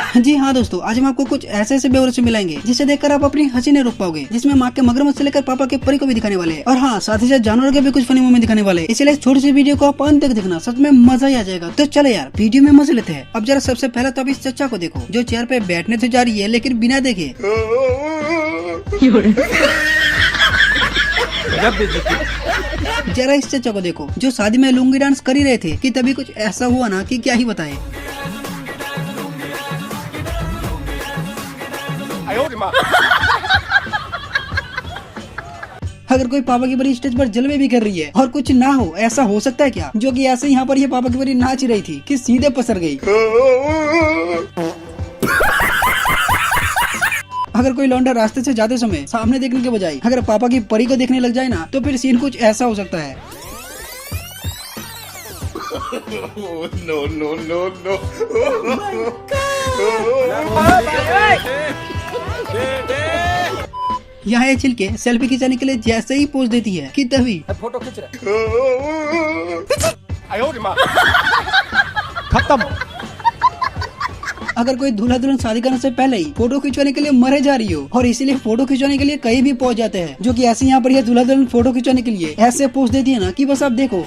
जी हाँ दोस्तों, आज हम आपको कुछ ऐसे ऐसे बेवड़े से मिलाएंगे जिसे देखकर आप अपनी हंसी नहीं रोक पाओगे, जिसमें माँ के मगरमच्छ से लेकर पापा के परी को भी दिखाने वाले हैं, और हाँ साथ ही साथ जानवरों के भी कुछ फनी मोमेंट दिखाने वाले हैं। इसलिए इस छोटी सी वीडियो को आप अंत तक देखना, सच में मजा ही आ जाएगा। तो चलो यार वीडियो में मजे लेते हैं। अब जरा सबसे पहले तो आप इस चचा को देखो जो चेयर पे बैठने तो जा रही है लेकिन बिना देखे। जरा इस चचा को देखो जो शादी में लुंगी डांस कर ही रहे थे कि तभी कुछ ऐसा हुआ ना कि क्या ही बताए। अगर कोई पापा की परी स्टेज पर जलवे भी कर रही है और कुछ ना हो, ऐसा हो सकता है क्या? जो कि ऐसे यहाँ पर ये पापा की परी नाच रही थी कि सीधे पसर गई। अगर कोई लौंडा रास्ते से जाते समय सामने देखने के बजाय अगर पापा की परी को देखने लग जाए ना, तो फिर सीन कुछ ऐसा हो सकता है। No, no, no, no. यहाँ ये छिलके सेल्फी खिंचाने के लिए जैसे ही पोज देती है कि तभी फोटो खींच रहे खत्म। अगर कोई दूल्हा दुल्हन शादी करने से पहले ही फोटो खिंचवाने के लिए मरे जा रही हो और इसीलिए फोटो खिंचवाने के लिए कहीं भी पहुंच जाते हैं, जो कि ऐसे यहाँ पर यह दूल्हा दुल्हन फोटो खिंचवाने के लिए ऐसे पोज देती है ना कि बस आप देखो।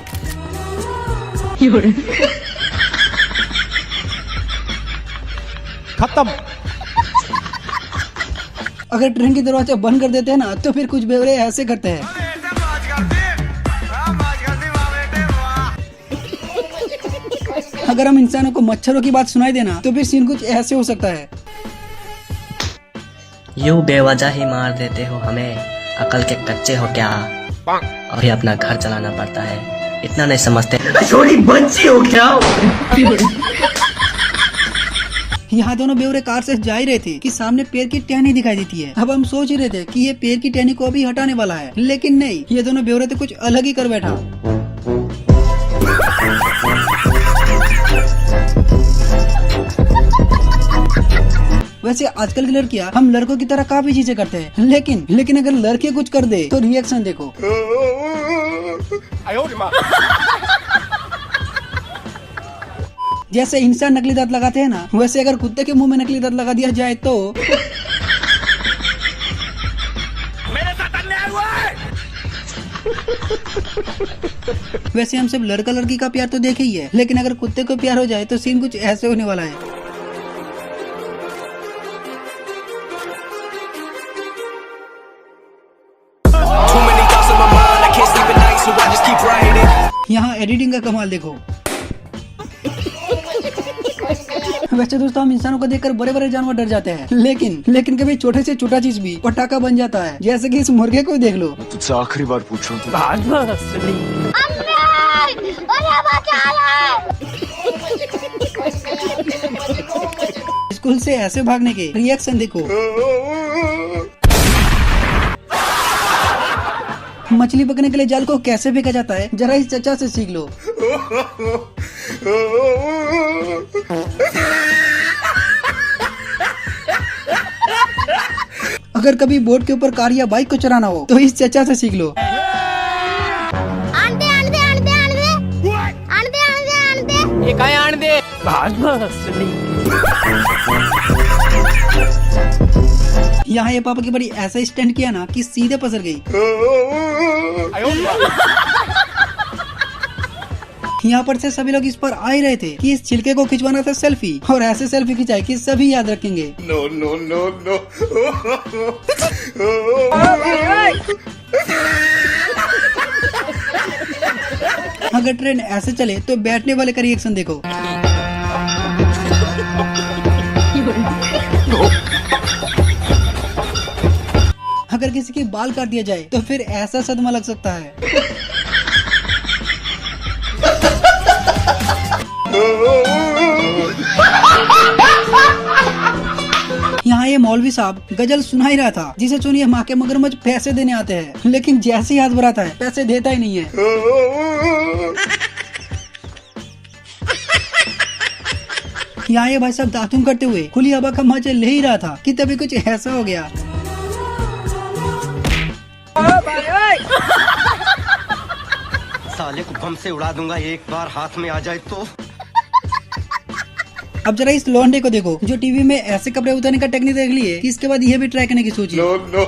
खत्म। अगर ट्रेन की दरवाजा बंद कर देते हैं ना, तो फिर कुछ बेवड़े ऐसे करते हैं। अगर हम इंसानों को मच्छरों की बात सुनाई देना, तो फिर सीन कुछ ऐसे हो सकता है। यूं बेवजह ही मार देते हो हमें, अकल के कच्चे हो क्या? अभी अपना घर चलाना पड़ता है, इतना नहीं समझते? छोटी बच्ची हो क्या? यहाँ दोनों बेवरे कार से जा ही रहे थे कि सामने पैर की टहनी दिखाई देती है। अब हम सोच ही रहे थे कि ये पैर की टहनी को अभी हटाने वाला है, लेकिन नहीं, ये दोनों बेवरे तो कुछ अलग ही कर बैठा। वैसे आजकल की लड़कियां हम लड़कों की तरह काफी चीजें करते हैं, लेकिन अगर लड़के कुछ कर दे तो रिएक्शन देखो। जैसे इंसान नकली दांत लगाते हैं ना, वैसे अगर कुत्ते के मुंह में नकली दांत लगा दिया जाए तो मेरे साथ अन्याय हुआ है। वैसे हम सब लड़का लड़की का प्यार तो देखे ही है, लेकिन अगर कुत्ते को प्यार हो जाए तो सीन कुछ ऐसे होने वाला है। यहाँ एडिटिंग का कमाल देखो। वैसे दोस्तों हम इंसानों को देखकर बड़े बड़े जानवर डर जाते हैं, लेकिन कभी छोटे से छोटा चीज भी पटाखा बन जाता है, जैसे कि इस मुर्गे को देख लो। तुझसे आखिरी बार पूछूं स्कूल से ऐसे भागने के रिएक्शन देखो। मछली पकड़ने के लिए जाल को कैसे फेंका जाता है, जरा इस चचा से सीख लो। अगर कभी बोट के ऊपर कार या बाइक को चलाना हो तो इस चचा से सीख लो। यहाँ ये पापा की बड़ी ऐसा स्टैंड किया ना कि सीधे पसर गई। यहाँ पर से सभी लोग इस पर आ ही रहे थे कि इस छिलके को खिंचवाना था सेल्फी, और ऐसे सेल्फी खिंचाए कि सभी याद रखेंगे। No, no, no, no. अगर ट्रेन ऐसे चले तो बैठने वाले का रिएक्शन देखो। अगर किसी के बाल काट दिया जाए तो फिर ऐसा सदमा लग सकता है। यहाँ ये मौलवी साहब गजल सुना ही रहा था, जिसे सुनिए माँ के मगरमच्छ पैसे देने आते हैं, लेकिन जैसे ही हाथ बढ़ाता है पैसे देता ही नहीं है। यहाँ ये भाई साहब दातुन करते हुए खुली हवा का मजा ले ही रहा था कि तभी कुछ ऐसा हो गया। साले को बम से उड़ा दूंगा एक बार हाथ में आ जाए तो। अब जरा इस लौंडे को देखो जो टीवी में ऐसे कपड़े उतारने का टेक्निक देख लिए कि इसके बाद ये भी ट्राई करने की सोची। no, no.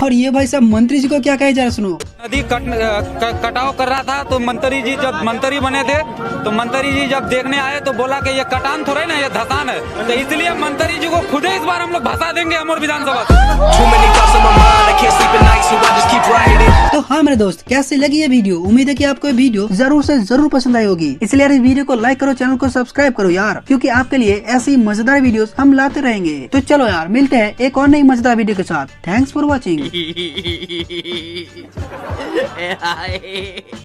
और ये भाई साहब मंत्री जी को क्या कहे जा रहा सुनो। नदी कटाव कर रहा था तो मंत्री जी जब मंत्री बने थे तो मंत्री जी जब देखने आए तो बोला कि ये कटान थोड़ा ना ये धसान है, तो इसलिए मंत्री जी को खुद ही इस बार हम लोग भसा देंगे अमर विधानसभा से। तो हाँ मेरे दोस्त, कैसी लगी ये वीडियो? उम्मीद है कि आपको ये वीडियो जरूर से जरूर पसंद आई होगी। इसलिए यार इस वीडियो को लाइक करो, चैनल को सब्सक्राइब करो यार, क्योंकि आपके लिए ऐसी मजेदार वीडियोस हम लाते रहेंगे। तो चलो यार मिलते हैं एक और नई मजेदार वीडियो के साथ। Thanks for watching.